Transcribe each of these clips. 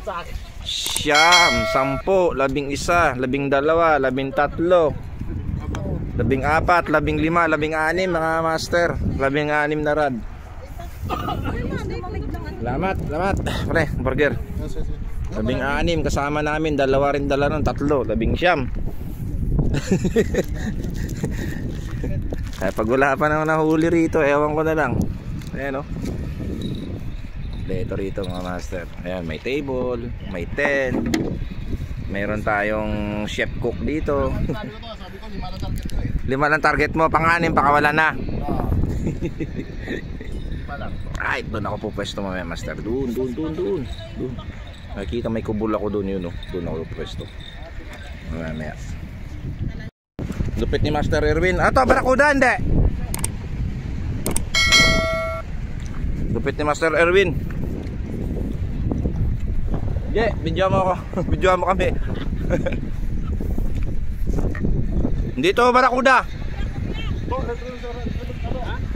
Salamat sa akin. Siyam, 10, 11, 12, 13, 14, 15, 16 mga master. 16 na rad. Salamat. Pre, burger. 16 kasama namin, dalawa rin dala nun, 3, 19. Kaya pag wala pa naman nahuli rito, ewan ko na lang. Ayan o. Ito rito mga master. Ayan, may table, may tent. Meron tayong chef cook dito. Sabi ko 5 lang target ko eh. 5 lang target mo, pang-anim, pakawala na. 5 lang. Right, doon ako po pwesto mamaya master. Doon. Nakikita may kubul ako doon yun, no? Doon ako pwesto. Mamaya. Lupit ni Master Erwin. Ato, barakuda, hindi. Lupit ni Master Erwin. Video mo ako. Video mo kami. Dito, barakuda.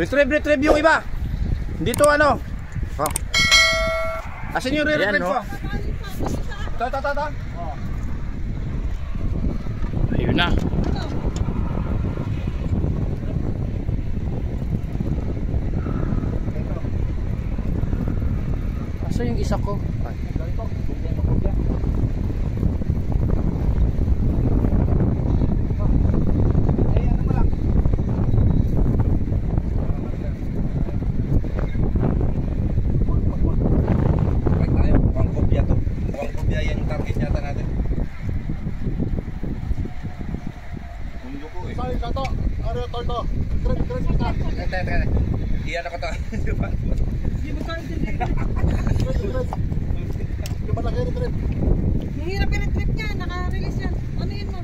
Retrieve yung iba. Dito ano? Oh. Asan yung re-retrieve ko? Ta. Ayun na. Asa yung isa ko? Ano to ito? Trend ka. Teka. Iyan ako to. Yung malaki rin trend. Mahirap yung trip niya, naka-release yan. Ano yun mo?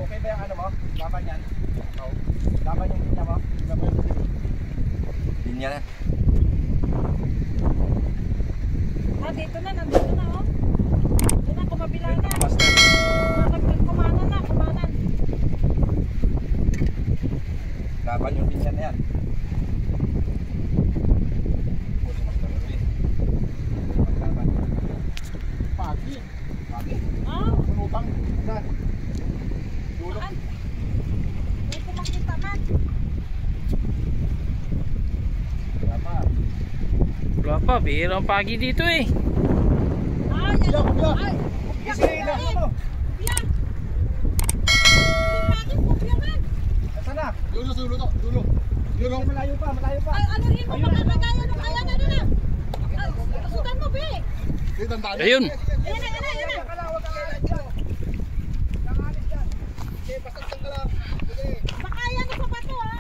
Okay ba yung ano mo? Laban yan? Laban yung linya mo? Linya na. Ah, dito na, nandito na, oh. Doon na, kumabila na. Master. Kumanan na, kumanan. Laban yung linya na yan. Pagi. Ah, Punutang. Saan? saan? May kumakita man. Wala pa, bihira ang pagi dito eh. Ah, yan. Kuya. Ay, Sige, laban mo. kuya. Hindi pagi, kuya man. Nasaan na? Dulo sa dulo to. Dulo. Dulo. Malayo pa. Ay, ano rin mo, makakagaya ng kaya na doon na. Ay, sudan mo, be. Sige, tandaan. Ayun. Ayan na. Baka yan ang sapato, ha.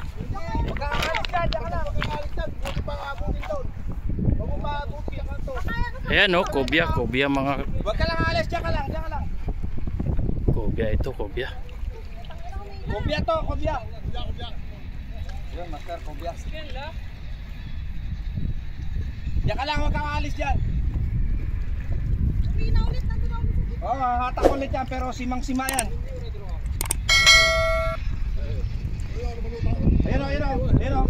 Ayan oh, kobya mga Huwag ka lang alis, diyan ka lang. kobya ito, kobya. Kobya to, kobya. Yun, master, kobya. Diyan ka lang, huwag kang alis dyan. Uwi na ulit, nandun na ulit sa dito. Oo, hatak ulit yan, pero simang-sima yan. Ayun o.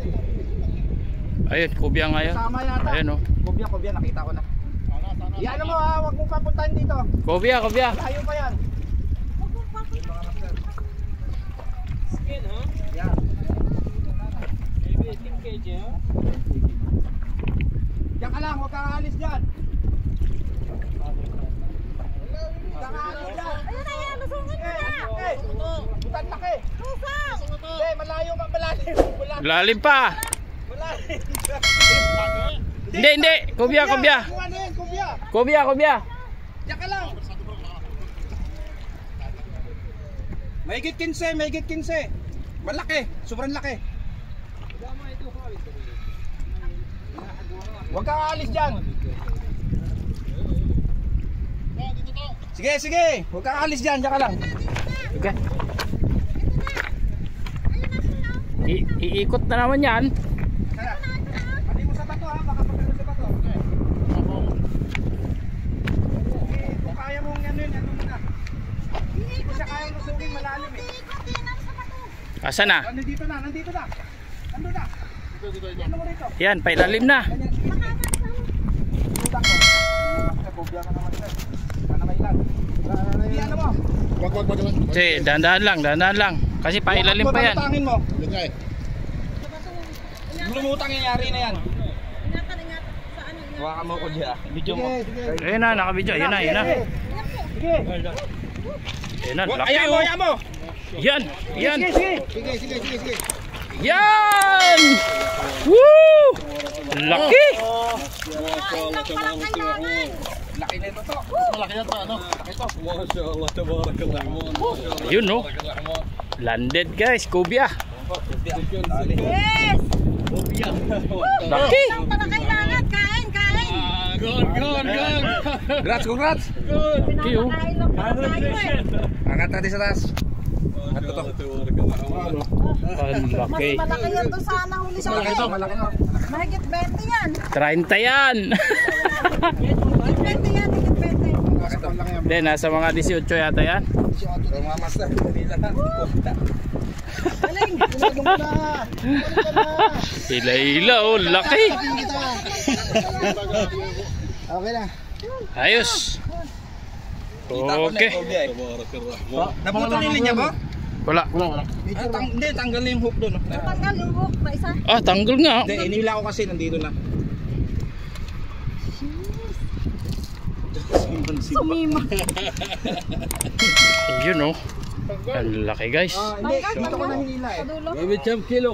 Ayun, kobya nga yan. Sama yata. Ayun oh. Kobya, nakita ko na. Yan mo ha, huwag mong papuntahan dito. Kobya. Layo pa yan. Huwag mong papunta. Yan. Diyan ka lang, huwag kang alis dyan. Huwag kang alis dyan. Ayun na yan, lusungan mo na. Butan laki. Lusang. Hindi, malayo pa, malalim. Lalim pa. Hindi. Kobya. Kung ano yun, kubya. Kobya. Diyan ka lang. Mahigit 15. Malaki, sobrang laki. Huwag kang aalis dyan. Sige. Huwag kang aalis dyan, diyan ka lang. Okay. Iikot na naman yan. Pati mo sa bato ha, baka pagkano sa bato. Kung kaya mong ano mo na. Hindi ko siya kaya lusugin, malalim eh. Asa na? Nandito na. Nandun na. Ano mo rito? Yan, pailalim na. Tutang ko. Kubya ka naman sir. Sana may ilan. Hindi ano mo. Wag. Sige, dahan-dahan lang. Kasi pailalim pa yan. Lumutangin mo. Yan nga eh. Lumutang yung yari na yan. Ingatan. Sa ano, ingatan. Hawakan mo ko diya. Video mo. Ayun na, nakabidyo. Ayun na. Sige. Ayun na, laki Ayan mo, oh. ayan mo. Yan. Sige. Yan! Woo! Laki! Kain lang palang kailangan. Laki na ito to. Malaki yan pa, ano? Ito. Ayun no. Landed guys, kobya. Yes! Laki! Lang palang kailangan. Kain. Congrats. Laki oh. Pinapakain lang pala tayo eh. Angat natin sa taas. Angat ko to. Ang Mas laki. malaki yan doon sa nahuli sa Malaki akin. to. Malaki na. Mahigit 20 yan. 30 yan. Higit 20 yan, higit 20. Hindi, nasa mga 18 yata yan. So mga master, nila na. Galing. Hila oh, laki. Okay na. Ayos. Okay. Naputol yung linya mo? Wala. Hindi, tanggal yung hook doon. Tanggal yung hook na isa. Ah, tanggal nga. Hindi, inila ko kasi nandito na. Sumima. Ayun oh. Ang laki guys. Hindi, dito ko na hinila eh. Sa dulo. maybe كم كيلو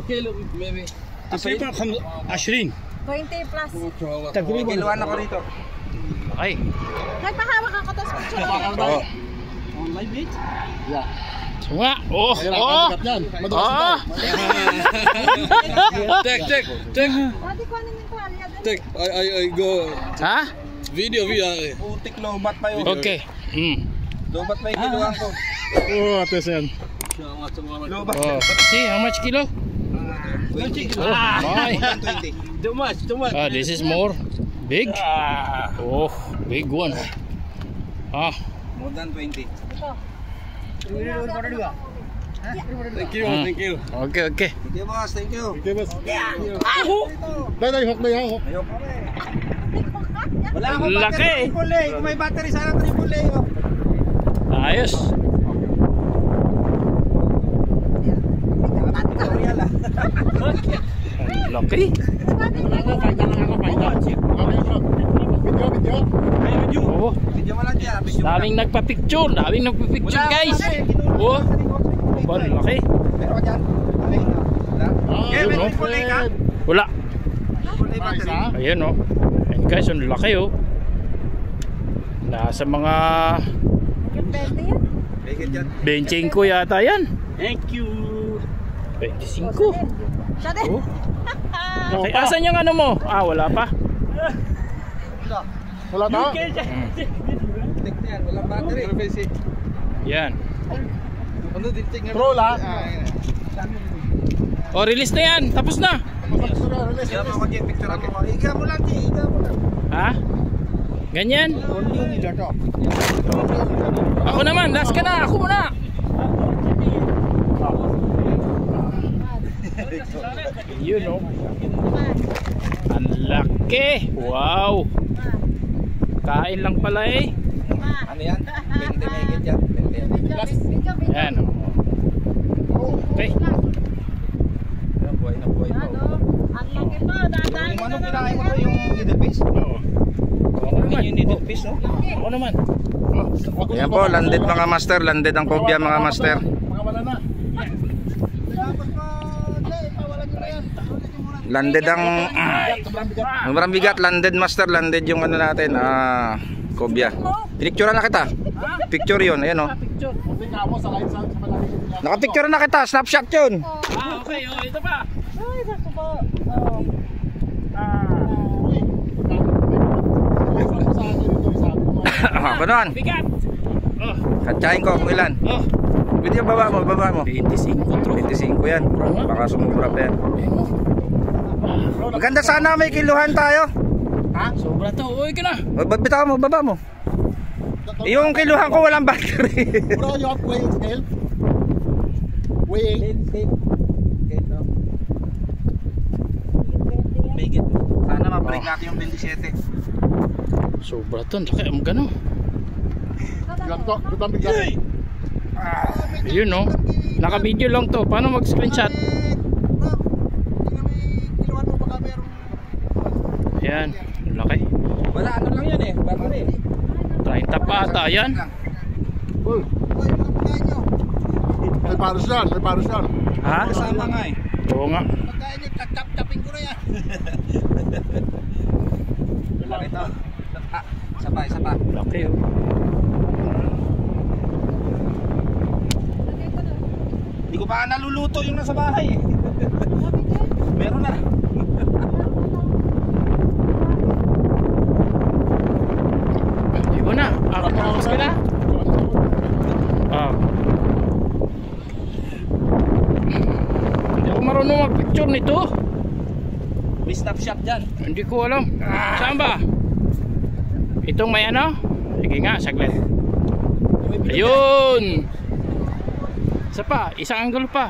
maybe تقريبا 20 20 plus. May kiluhan ako rito. Ay. Nagpahawak ako tapos picture ako. Oo. Yeah. Nga. Oh. Ayun, Oh. mabigat yan. Madulas Ah. Check. Dati ko ano yung tuwalya doon. Check. I go. Ha? Video. Putik lobat pa yun. Okay. Lobat pa yung kiluhan ko. Oh, ates yan. Lobat. Oh. See how much kilo? 20. Oh, my. 20. Too much. This is more big. Oh, big one. Ah. More than 20. Thank you. Okay. Thank you, boss. Thank you. Okay, boss. Day, hook. Ayok kami. Wala akong Laki. battery AAA. Kung may battery sana AAA. Oh. Ayos. Tutorial ah. Laki. Video. Oh. Video mo lang dyan. Video mo lang. Daming nagpa-picture. Guys. Oh. Ba, laki. Pero dyan. Okay. Wala. Okay, may no? AAA ka? Wala. AAA battery. Ayan oh. Ayan guys, ang laki oh. Nasa mga 20 yan. Bigit dyan. 25 yata yan. Thank you. 25. Siya din. Oh. Okay, asan yung ano mo? Ah, wala pa. Wala ta? Putik na yan. Walang battery. Yan. Pro la. Oh, release na yan. Tapos na. Higa mo ako dyan. Picture ako. Higa mo lang dyan. Higa mo lang. Ha? Ganyan? Ako naman, last ka na. Ako muna. Yun oh. Ang laki. Wow. Kain lang pala eh. Ano yan? 20 megit yan. 20. Yan oh. Okay. Ayan, buhay na buhay pa. Ang laki pa. Dadaan Yung na ano naman. kinain mo to? Yung needle fish? Ako naman. Yung needle fish, no? Ako naman. Ayan po, landed mga master. Landed ang cobia mga master. Makawala na. Landed ang sobrang bigat. Landed master. Landed yung ano natin, cobia. Pinicturean na kita. Picture yun, ayan oh. Nakapicture na kita. Snapshot yun. Ah, okay. Oh, ito pa. Ay, naku po. Panuan? Bigat. Oh. Katsahin ko kung ilan. Oh. Video baba mo. 25 tro. 25 yan. Baka sumubra pa yan. Maganda sana may kiluhan tayo. Sobra to. Uy ka na. Bitaw mo, baba mo. Yung kiluhan ko walang battery. Bro, you have weighing scale? Weighing. Sana ma-break natin yung 27. Sobra to. Laki ang gano. Ganto, tutang bigyan. Yun no. Naka-video lang to. Paano mag-screenshot? Ayan. Laki. Wala, ano lang yan eh. Battery. 30 pa ata yan. Full. May paros yan. Ha? Kasama nga eh. Oo nga. Tapin ko na yan. Ito. Isa pa. Laki oh. Hindi ko pa naluluto yung nasa bahay eh. Meron na. Ibo na. Tapos ka na. Ah. Hindi ako marunong mag-picture nito. May snapshot dyan. Hindi ko alam. Saan ba? Itong may ano? Sige nga, saglit. Ayun. Isa pa, isang angle pa.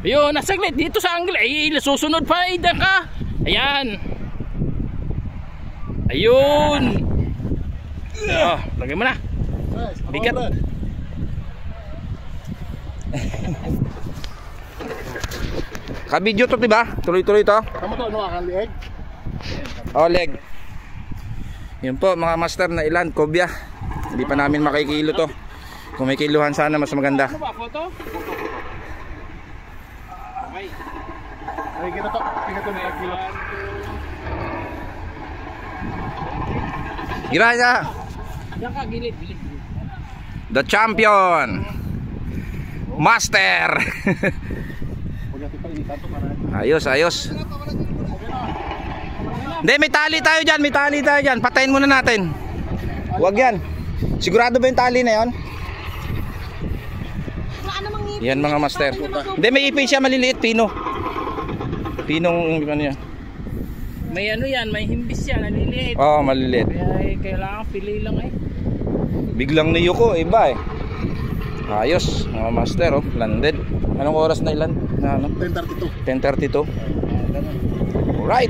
Ayun, nasaglit dito sa angle. Ay, susunod pa, idan ka. Ayan. Ayun. Oh, lagay mo na. Bigat. Ka-video to, diba? Tuloy-tuloy to. Kamu to, ano akan lieg? Leg. Yun po mga master na ilan, cobia. Hindi pa namin makikilo to. Kung may kiluhan sana mas maganda. Ano ba, photo? Okay. Ay, kita to. Tingnan to, 5 kilo. Giraya. Diyan ka, gilid. The champion. Master. Ayos. Hindi, may tali tayo dyan. Patayin muna natin. Huwag yan. Sigurado ba yung tali na yan? Wala namang ngipin. Yan mga master. Hindi, may ipin siya maliliit. Pinong ano yan. May ano yan, may himbis yan, naliliit. Oo, maliliit. Kaya kailangan pili lang eh. Biglang niyo ko, iba eh. Ayos, mga master, oh, landed. Anong oras na ilan? Na, ano? 10:32. 10:32. Alright.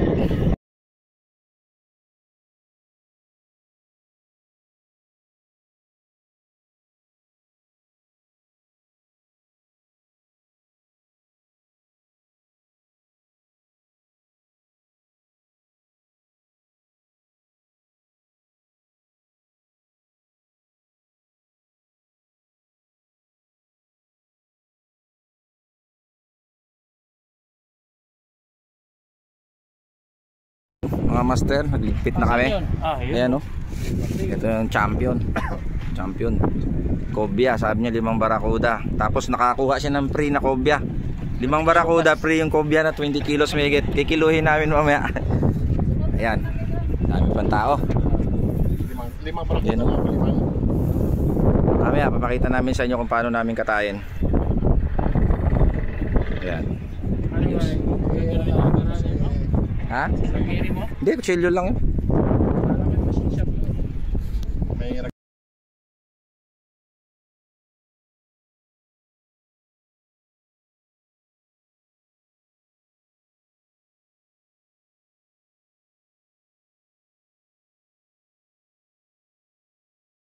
Mga master, nagligpit na kami. Yun. Ayan oh. Ito yung champion. Cobia, sabi niya 5 barakuda. Tapos nakakuha siya ng free na cobia. 5 barakuda, free yung cobia na 20 kilos mahigit. Kikiluhin namin mamaya. Ayan. Dami pang tao. Limang para Ayan oh. Mamaya papakita namin sa inyo kung paano namin katayin. Ayan. Ha? Pagkiri mo? Hindi, kutsilyo lang yun.